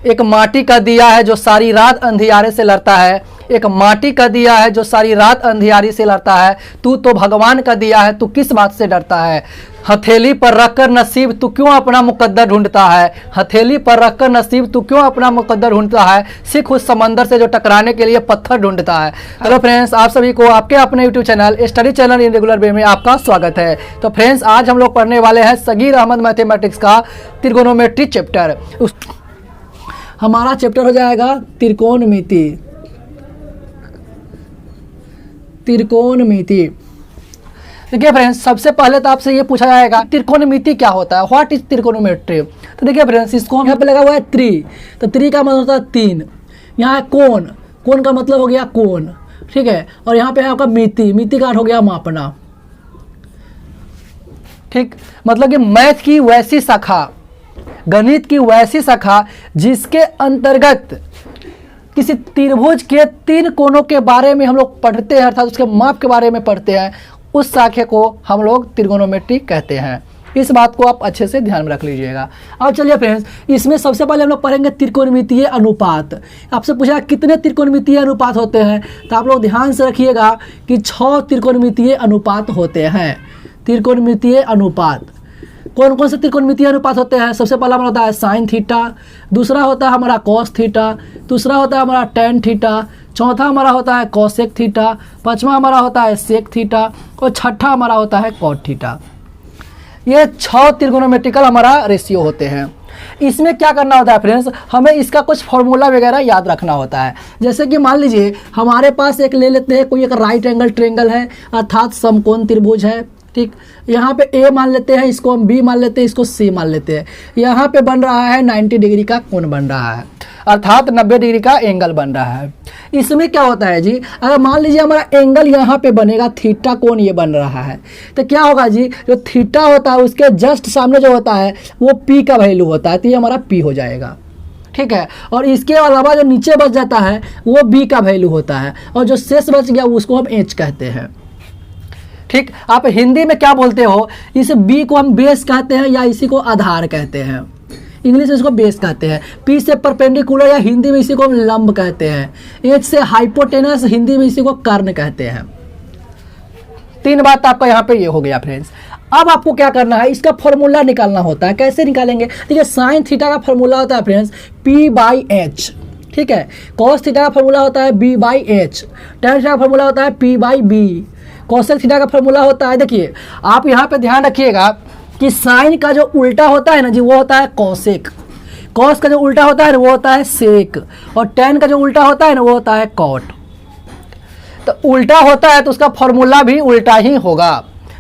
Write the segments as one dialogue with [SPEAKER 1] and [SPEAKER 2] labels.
[SPEAKER 1] एक माटी का दिया है जो सारी रात अंधियारे से लड़ता है, एक माटी का दिया है जो सारी रात अंधियारी से लड़ता है, तू तो भगवान का दिया है, तू किस बात से डरता है। हथेली पर रखकर नसीब तू क्यों अपना मुकद्दर ढूंढता है, हथेली पर रखकर नसीब तू क्यों अपना मुकद्दर ढूंढता है, सिख उस समंदर से जो टकराने के लिए पत्थर ढूंढता है। हेलो फ्रेंड्स, आप सभी को आपके अपने YouTube channel study channel in regular way में आपका स्वागत है। तो फ्रेंड्स, आज हम लोग पढ़ने वाले हैं सगीर अहमद मैथमेटिक्स का त्रिकोणोमेट्री चैप्टर। हमारा चैप्टर हो जाएगा त्रिकोणमिति। त्रिकोणमिति देखिए फ्रेंड्स, सबसे पहले तो आपसे ये पूछा जाएगा त्रिकोणमिति क्या होता है, व्हाट इज त्रिकोणोमेट्री। तो देखिए फ्रेंड्स, इसको यहाँ पे लगा हुआ है त्रि, तो त्रि का मतलब होता है तीन। यहाँ है कोण, कोण का मतलब हो गया कोण, ठीक है। और यहाँ पे है आपका मिति, मिति का अर्थ हो गया मापना, ठीक। मतलब कि मैथ की वैसी शाखा, गणित की वैसी शाखा जिसके अंतर्गत किसी त्रिभुज के तीन कोणों के बारे में हम लोग पढ़ते हैं, अर्थात उसके माप के बारे में पढ़ते हैं, उस शाखे को हम लोग त्रिकोणोमेट्री कहते हैं। इस बात को आप अच्छे से ध्यान में रख लीजिएगा। अब चलिए फ्रेंड्स, इसमें सबसे पहले हम लोग पढ़ेंगे त्रिकोणमितीय अनुपात। आपसे पूछा कितने त्रिकोणमितीय अनुपात होते हैं, तो आप लोग ध्यान से रखिएगा कि 6 त्रिकोणमितीय अनुपात होते हैं। त्रिकोणमितीय अनुपात कौन कौन से त्रिकोणमितीय अनुपात होते हैं? सबसे पहला हमारा होता है साइन थीटा, दूसरा होता है हमारा कॉस थीटा, तीसरा होता है हमारा टेन थीटा, चौथा हमारा होता है कोसेक थीटा, पांचवा हमारा होता है सेक थीटा और छठा हमारा होता है कॉट थीटा। ये 6 त्रिकोणोमेट्रिकल हमारा रेशियो होते हैं। इसमें क्या करना होता है फ्रेंड्स, हमें इसका कुछ फॉर्मूला वगैरह याद रखना होता है। जैसे कि मान लीजिए हमारे पास एक ले लेते हैं, कोई एक राइट एंगल ट्रायंगल है, अर्थात समकोण त्रिभुज है, ठीक। यहाँ पे ए मान लेते हैं, इसको हम बी मान लेते हैं, इसको सी मान लेते हैं। यहाँ पे बन रहा है 90 डिग्री का कोण बन रहा है, अर्थात 90 डिग्री का एंगल बन रहा है। इसमें क्या होता है जी, अगर मान लीजिए हमारा एंगल यहाँ पे बनेगा, थीटा कोण ये बन रहा है, तो क्या होगा जी, जो थीटा होता है उसके जस्ट सामने जो होता है वो पी का वैल्यू होता है, तो ये हमारा पी हो जाएगा, ठीक है। और इसके अलावा जो नीचे बच जाता है वो बी का वैल्यू होता है, और जो शेष बच गया उसको हम एच कहते हैं, ठीक। आप हिंदी में क्या बोलते हो, इस बी को हम बेस कहते हैं या इसी को आधार कहते हैं, इंग्लिश में इसको बेस कहते हैं। पी से परपेंडिकुलर या हिंदी में इसी को हम लंब कहते हैं। एच से हाइपोटेनस, हिंदी में इसी को कर्ण कहते हैं। 3 बात आपका यहाँ पे ये हो गया फ्रेंड्स। अब आपको क्या करना है, इसका फॉर्मूला निकालना होता है। कैसे निकालेंगे, देखिए साइन थीटा का फॉर्मूला होता है फ्रेंड्स P/H, ठीक है। कॉस थीटा का फॉर्मूला होता है B/H, टेन थीटा का फॉर्मूला होता है P/B, कोसेक थीटा का फॉर्मूला होता है। देखिए आप यहाँ पे ध्यान रखिएगा कि साइन का जो उल्टा होता है ना जी, वो होता है कोसेक, कॉस का जो उल्टा होता है ना वो होता है सेक, और टेन का जो उल्टा होता है ना वो होता है कॉट। तो उल्टा होता है तो उसका फॉर्मूला भी उल्टा ही होगा।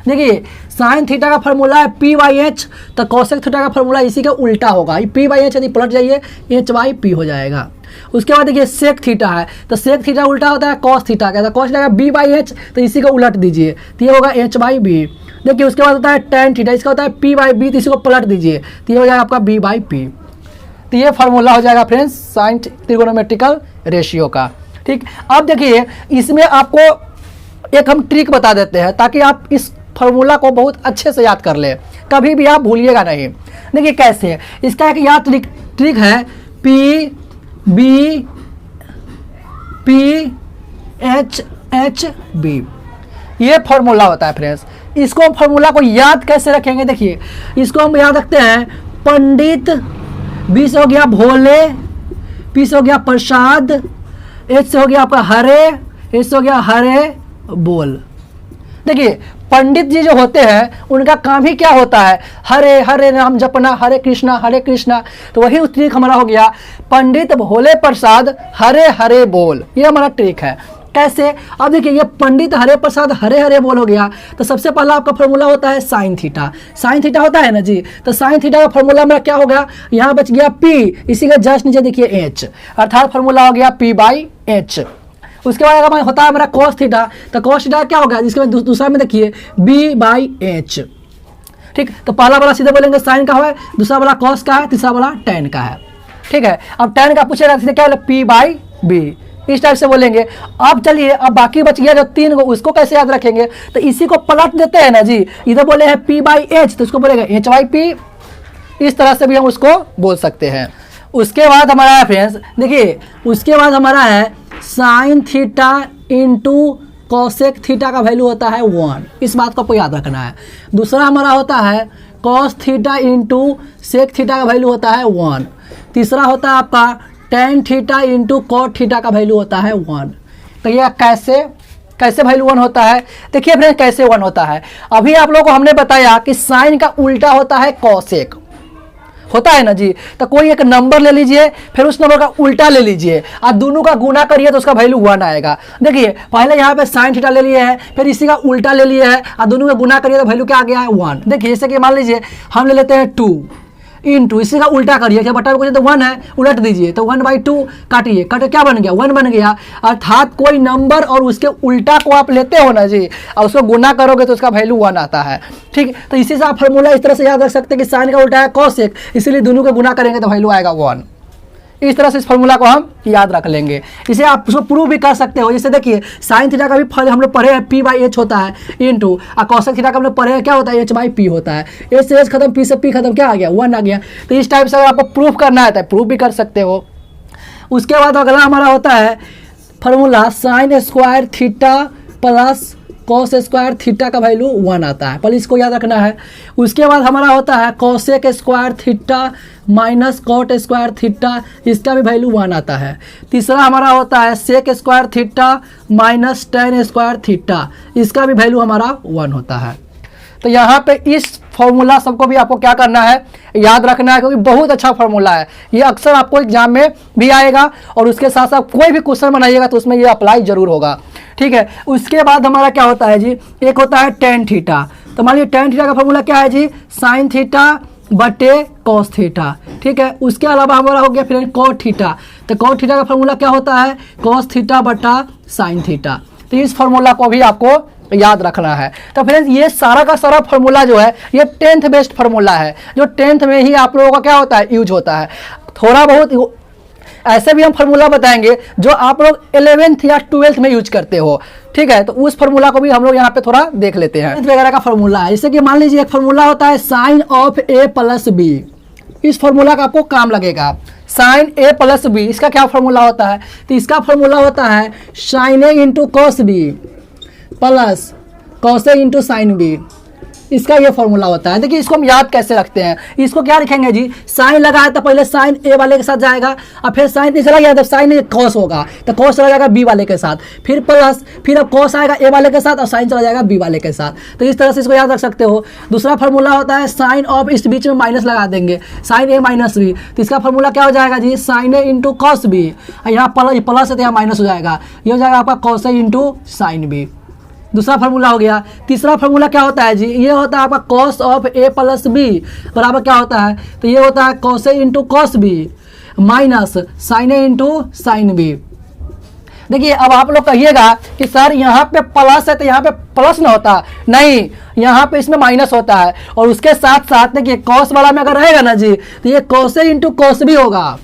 [SPEAKER 1] देखिए साइन थीटा का फॉर्मूला है P/H, तो कोसेक थीटा का फॉर्मूला इसी का उल्टा होगा। P/H यदि पलट जाइए H/P हो जाएगा। उसके बाद देखिए सेक थीटा है, तो सेक थीटा उल्टा होता है कॉस थीटा का, तो कॉस थीटा का B/H, तो इसी को उलट दीजिए तो ये होगा H/B। देखिए उसके बाद होता है टेन थीटा, इसका होता है P/B, तो इसी को पलट दीजिए तो ये हो जाएगा आपका B/P। तो ये फार्मूला हो जाएगा फ्रेंड्स साइन त्रिकोणोमेट्रिकल रेशियो का, ठीक। अब देखिए इसमें आपको एक हम ट्रिक बता देते हैं ताकि आप इस फार्मूला को बहुत अच्छे से याद कर ले, कभी भी आप भूलिएगा नहीं। देखिए कैसे, इसका एक याद ट्रिक है P/B, ये फॉर्मूला होता है फ्रेंड्स। इसको फॉर्मूला को याद कैसे रखेंगे, देखिए इसको हम याद रखते हैं पंडित, बी से हो गया भोले, पी से हो गया प्रसाद, एच से हो गया आपका हरे, एच से हो गया हरे बोल। देखिए पंडित जी जो होते हैं उनका काम ही क्या होता है, हरे हरे नाम जपना, हरे कृष्णा हरे कृष्णा। तो वही ट्रिक हमारा हो गया पंडित भोले प्रसाद हरे हरे बोल, ये हमारा ट्रिक है। कैसे, अब देखिए ये पंडित हरे प्रसाद हरे हरे बोल हो गया, तो सबसे पहला आपका फॉर्मूला होता है साइन थीटा। साइन थीटा होता है ना जी, तो साइन थीटा का फॉर्मूला मेरा क्या होगा, यहाँ बच गया P, इसी का जस्ट नीचे देखिए H, अर्थात फॉर्मूला हो गया P/H। उसके बाद अगर होता है हमारा कॉस थीटा, तो कॉस थीटा क्या होगा, जिसके बाद दूसरा में देखिए B/H, ठीक। तो पहला वाला सीधे बोलेंगे साइन का है, दूसरा वाला कॉस का है, तीसरा वाला टेन का है, ठीक है। अब टेन का पूछेगा सीधे क्या बोले P/B, इस टाइप से बोलेंगे। अब चलिए अब बाकी बच गया जो 3 को, उसको कैसे याद रखेंगे, तो इसी को पलट देते हैं ना जी, इधर बोले हैं P/H, तो इसको बोलेगा H/P। इस तरह से भी हम उसको बोल सकते हैं। उसके बाद हमारा है फ्रेंड्स, देखिए उसके बाद हमारा है sine theta into cosec theta का वैल्यू होता है 1। इस बात को आपको याद रखना है। दूसरा हमारा होता है cos theta into sec theta का वैल्यू होता है 1। तीसरा होता है आपका tan theta into cot theta का वैल्यू होता है 1। तो ये कैसे वैल्यू 1 होता है? देखिए फ्रेंड्स कैसे 1 होता है। अभी आप लोगों को हमने बताया कि साइन का उल्टा होता है कॉसेक, होता है ना जी। तो कोई एक नंबर ले लीजिए, फिर उस नंबर का उल्टा ले लीजिए और दोनों का गुना करिए तो उसका वैल्यू 1 आएगा। देखिए पहले यहाँ पे साइन थीटा ले लिए है, फिर इसी का उल्टा ले लिए है और दोनों का गुना करिए तो वैल्यू क्या आ गया है 1। देखिए जैसे कि मान लीजिए हम ले लेते हैं 2 इंटू इसी का उल्टा करिए, क्या बटा तो 1 है, उलट दीजिए तो 1/2 काटिए, काटे क्या बन गया 1 बन गया। अर्थात कोई नंबर और उसके उल्टा को आप लेते हो ना जी और उसको गुना करोगे तो उसका वैल्यू 1 आता है। ठीक, तो इसी से आप फॉर्मूला इस तरह से याद रख सकते हैं कि साइन का उल्टा है कॉसेक, इसीलिए दोनों को गुना करेंगे तो वैल्यू आएगा 1। इस तरह से इस फॉर्मूला को हम याद रख लेंगे। इसे आप उसको प्रूव भी कर सकते हो। जैसे देखिए साइन थीटा का भी फल हम लोग पढ़े हैं P/H होता है इंटू, और कॉसेक थीटा का हम लोग पढ़े हैं क्या होता है H/P होता है। H से H खत्म, P से P खत्म, क्या आ गया 1 आ गया। तो इस टाइप से अगर आपको प्रूफ करना है तो प्रूफ भी कर सकते हो। उसके बाद अगला हमारा होता है formula sine square theta plus cos square theta का वैल्यू 1 आता है, पहले इसको याद रखना है। उसके बाद हमारा होता है cosec square theta minus cot square theta, इसका भी वैल्यू 1 आता है। तीसरा हमारा होता है sec square theta minus tan square theta, इसका भी वैल्यू हमारा 1 होता है। तो यहाँ पे इस फॉर्मूला सबको भी आपको क्या करना है, याद रखना है, क्योंकि बहुत अच्छा फॉर्मूला है। ये अक्सर आपको एग्जाम में भी आएगा और उसके साथ साथ कोई भी क्वेश्चन बनाइएगा तो उसमें ये अप्लाई जरूर होगा। ठीक है, उसके बाद हमारा क्या होता है जी, एक होता है टेन थीटा। तो मान लीजिए टेन थीटा का फॉर्मूला क्या है जी, साइन थीटा बटे कॉस थीटा। ठीक है, उसके अलावा हमारा हो गया फिर कॉट थीटा। तो कॉट थीटा का फॉर्मूला क्या होता है, कॉस थीटा बटा साइन थीटा। तो इस फॉर्मूला को भी आपको याद रखना है। तो फ्रेंड्स ये सारा का सारा फॉर्मूला जो है ये 10th बेस्ड फॉर्मूला है, जो 10th में ही आप लोगों का क्या होता है यूज होता है। थोड़ा बहुत ऐसे भी हम फार्मूला बताएंगे जो आप लोग 11th या 12th में यूज करते हो। ठीक है, तो उस फार्मूला को भी हम लोग यहाँ पे थोड़ा देख लेते हैं। वगैरह का फार्मूला है, जैसे कि मान लीजिए एक फार्मूला होता है sine of A plus B. इस फार्मूला का आपको काम लगेगा, साइन A प्लस बी। इसका क्या फार्मूला होता है, तो इसका फार्मूला होता है sine A into cos B plus cos A into sine B. इसका ये फॉर्मूला होता है। देखिए इसको हम याद कैसे रखते हैं, इसको क्या लिखेंगे जी, साइन लगा है तो पहले साइन ए वाले के साथ जाएगा और फिर साइन ए चला गया तो साइन कॉस होगा तो कॉस चला जाएगा बी वाले के साथ, फिर प्लस, फिर अब कॉस आएगा ए वाले के साथ और साइन चला जाएगा बी वाले के साथ। तो इस तरह से इसको याद रख सकते हो। दूसरा फॉर्मूला होता है साइन ऑफ, इस बीच में माइनस लगा देंगे, साइन ए माइनस बी। तो इसका फॉर्मूला क्या हो जाएगा जी, sign A into cos B, यहाँ प्लस है तो यहाँ माइनस हो जाएगा, ये हो जाएगा आपका cos A into sine B. दूसरा फार्मूला हो गया। तीसरा फार्मूला क्या होता है जी, ये होता है आपका cos of A plus B बराबर क्या होता है, तो ये होता है cos A into cos B minus sine A into sine B. देखिए अब आप लोग कहिएगा कि सर यहाँ पे प्लस है तो यहाँ पे प्लस ना होता, नहीं, यहाँ पे इसमें माइनस होता है। और उसके साथ साथ देखिए कॉस वाला में अगर रहेगा ना जी तो ये cos A into cos B होगा,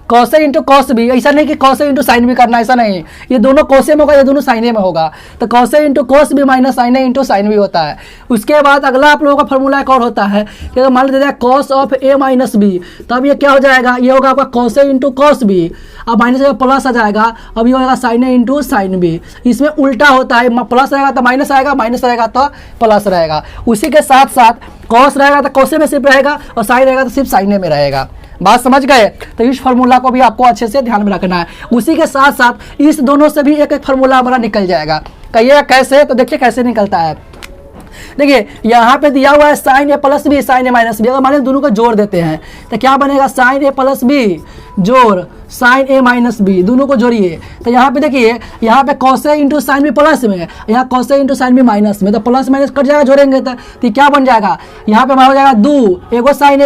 [SPEAKER 1] cos A into cos B. ऐसा नहीं कि cos A into sine B करना, ऐसा नहीं, ये दोनों कॉस ए में होगा, ये दोनों साइन ए में होगा। तो cos A into cos B minus sine A into sine B होता है। उसके बाद अगला आप लोगों का फॉर्मूला एक और होता है कि अगर मान लीजिए cos of A minus B, तब ये क्या हो जाएगा, ये होगा आपका cos A into cos B, अब माइनस प्लस आ जाएगा, अब ये होगा sine A into sine B. इसमें उल्टा होता है, प्लस रहेगा तो माइनस आएगा, माइनस रहेगा तो प्लस रहेगा। उसी के साथ साथ कॉस रहेगा तो कॉस ए में सिर्फ रहेगा और साइन रहेगा तो सिर्फ साइन ए में रहेगा। बात समझ गए? तो इस फार्मूला को भी आपको अच्छे से ध्यान में रखना है। उसी के साथ साथ इस दोनों से भी एक एक फार्मूला हमारा निकल जाएगा। कहिएगा कैसे, तो देखिए कैसे निकलता है। देखिए यहाँ पे दिया हुआ है साइन ए प्लस बी साइन ए माइनस बी, अगर मान दोनों को जोड़ देते हैं तो क्या बनेगा, साइन ए प्लस बी जोड़ साइन ए माइनस बी, दोनों को जोड़िए। तो यहाँ पे देखिए, यहाँ पे cos A into sine B plus में, यहाँ cos A into sine B minus में, तो प्लस माइनस कट जाएगा, जोड़ेंगे तो क्या बन जाएगा, यहाँ पे हमारा हो जाएगा दो, एगो साइन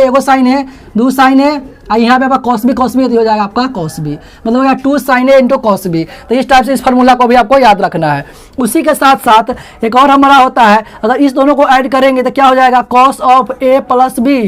[SPEAKER 1] है, दो साइन है, और यहाँ पे आपका कॉस बी तो हो जाएगा आपका कॉस बी, मतलब हो गया 2 sign A into cos B. तो इस टाइप से इस फार्मूला को भी आपको याद रखना है। उसी के साथ साथ एक और हमारा होता है, अगर इस दोनों को ऐड करेंगे तो क्या हो जाएगा, cos of A plus B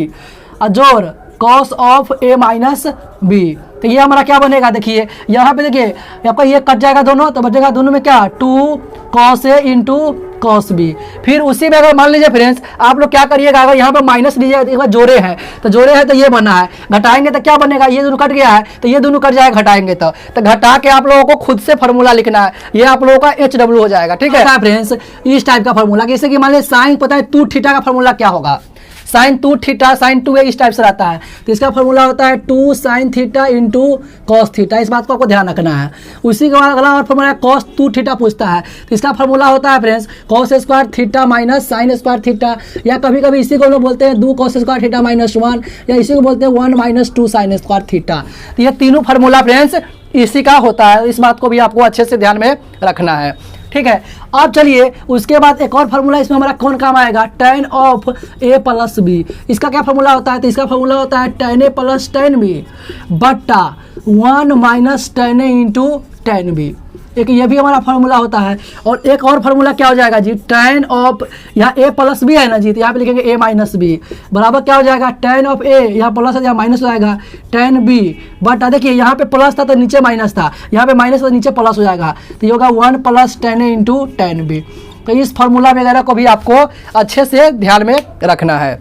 [SPEAKER 1] जोड़ cos of A minus B. तो ये हमारा क्या बनेगा, देखिए यहाँ पे देखिए आपका ये कट जाएगा दोनों, तो बचेगा दोनों में क्या, 2 cos A into cos B. फिर उसी में अगर मान लीजिए फ्रेंड्स आप लोग क्या करिएगा, अगर यहाँ पर माइनस लीजिएगा तो एक बार जोड़े हैं तो ये बना है, घटाएंगे तो क्या बनेगा, ये दोनों कट गया है तो ये दोनों कट जाएगा घटाएंगे तो घटा के आप लोगों को खुद से फॉर्मूला लिखना है, ये आप लोगों का HW हो जाएगा। ठीक है फ्रेंड्स, इस टाइप का फॉर्मूला, जैसे कि मान लीजिए साइन पता है 2 थीटा का फॉर्मूला क्या होगा, साइन 2 थीटा साइन 2 इस टाइप से रहता है, तो इसका फॉर्मूला होता है 2 sine theta into cos theta. इस बात को आपको ध्यान रखना है। उसी के बाद अगला और फॉर्मूला कॉस 2 थीटा पूछता है, तो इसका फॉर्मूला होता है friends cos square theta minus sine square theta, या कभी कभी इसी को हम लोग बोलते हैं 2 कॉस स्क्वायर थीटा माइनस 1, या इसी को बोलते हैं 1 माइनस 2 साइन स्क्वायर थीटा। तो ये तीनों फार्मूला फ्रेंड्स इसी का होता है, इस बात को भी आपको अच्छे से ध्यान में रखना है। ठीक है, अब चलिए उसके बाद एक और फार्मूला इसमें हमारा कौन काम आएगा, tan of a plus B. इसका क्या फार्मूला होता है, तो इसका फार्मूला होता है tan a plus tan b बट्टा 1 minus tan a into tan b। एक ये भी हमारा फार्मूला होता है। और एक और फार्मूला क्या हो जाएगा जी, tan ऑफ, यहाँ a प्लस बी है ना जी, तो यहाँ पे लिखेंगे a माइनस बी बराबर क्या हो जाएगा, tan ऑफ a, यहाँ प्लस है यहाँ माइनस हो जाएगा tan b बट देखिए यहाँ पे प्लस था तो नीचे माइनस था, यहाँ पे माइनस तो नीचे प्लस हो जाएगा, तो ये होगा 1 plus tan a into tan b। तो इस फार्मूला वगैरह को भी आपको अच्छे से ध्यान में रखना है।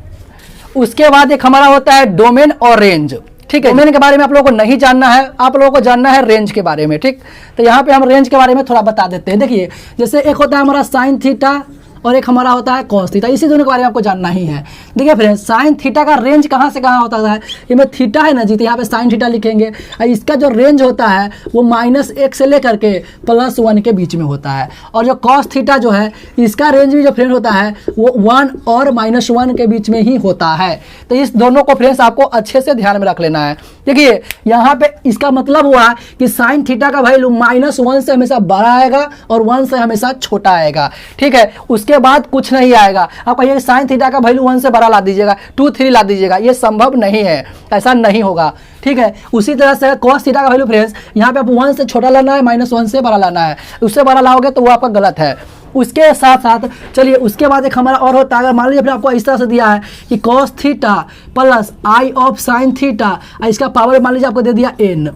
[SPEAKER 1] उसके बाद एक हमारा होता है डोमेन और रेंज। ठीक है, डोमेन के बारे में आप लोगों को नहीं जानना है, आप लोगों को जानना है रेंज के बारे में। ठीक, तो यहाँ पे हम रेंज के बारे में थोड़ा बता देते हैं। देखिए जैसे एक होता है हमारा साइन थीटा और एक हमारा होता है कॉस थीटा, इसी दोनों के बारे में आपको जानना ही है। देखिए फ्रेंड्स, साइन थीटा का रेंज कहाँ से कहाँ होता है, ये में थीटा है ना जी, तो यहाँ पे साइन थीटा लिखेंगे। और इसका जो रेंज होता है वो -1 से लेकर के +1 के बीच में होता है। और जो कॉस थीटा जो है इसका रेंज भी जो फ्रेंड होता है वो 1 और -1 के बीच में ही होता है। तो इस दोनों को फ्रेंड्स आपको अच्छे से ध्यान में रख लेना है। देखिए यहाँ पे इसका मतलब हुआ कि साइन थीटा का वैल्यू -1 से हमेशा बड़ा आएगा और 1 से हमेशा छोटा आएगा। ठीक है, उसके बाद कुछ नहीं आएगा। आप कहिए साइन थीटा का वैल्यू 1 से बड़ा ला दीजिएगा, 2 3 ला दीजिएगा, ये संभव नहीं है, ऐसा नहीं होगा। ठीक है, उसी तरह से कॉस थीटा का वैल्यू फ्रेंड्स यहाँ पे आप 1 से छोटा लाना है, -1 से बड़ा लाना है, उससे बड़ा लाओगे तो वो आपका गलत है। उसके साथ साथ चलिए उसके बाद एक हमारा और होता है, अगर मान लीजिए फिर आपको इस तरह से दिया है कि cos theta plus I of sine theta, इसका पावर मान लीजिए आपको दे दिया n,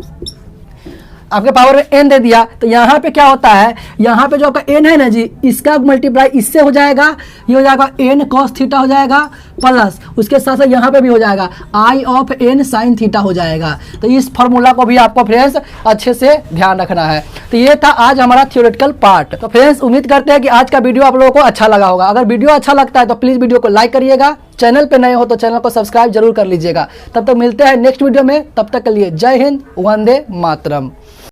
[SPEAKER 1] आपके पावर में n दे दिया, तो यहाँ पे क्या होता है, यहाँ पे जो आपका n है ना जी, इसका मल्टीप्लाई इससे हो जाएगा, ये हो जाएगा n cos थीटा हो जाएगा, प्लस उसके साथ साथ यहाँ पे भी हो जाएगा i of n sin theta हो जाएगा। तो इस फॉर्मूला को भी आपको फ्रेंड्स अच्छे से ध्यान रखना है। तो ये था आज हमारा थ्योरेटिकल पार्ट। तो फ्रेंड्स उम्मीद करते हैं कि आज का वीडियो आप लोगों को अच्छा लगा होगा। अगर वीडियो अच्छा लगता है तो प्लीज़ वीडियो को लाइक करिएगा, चैनल पे नए हो तो चैनल को सब्सक्राइब जरूर कर लीजिएगा। तब तक मिलते हैं नेक्स्ट वीडियो में, तब तक के लिए जय हिंद, वंदे मातरम।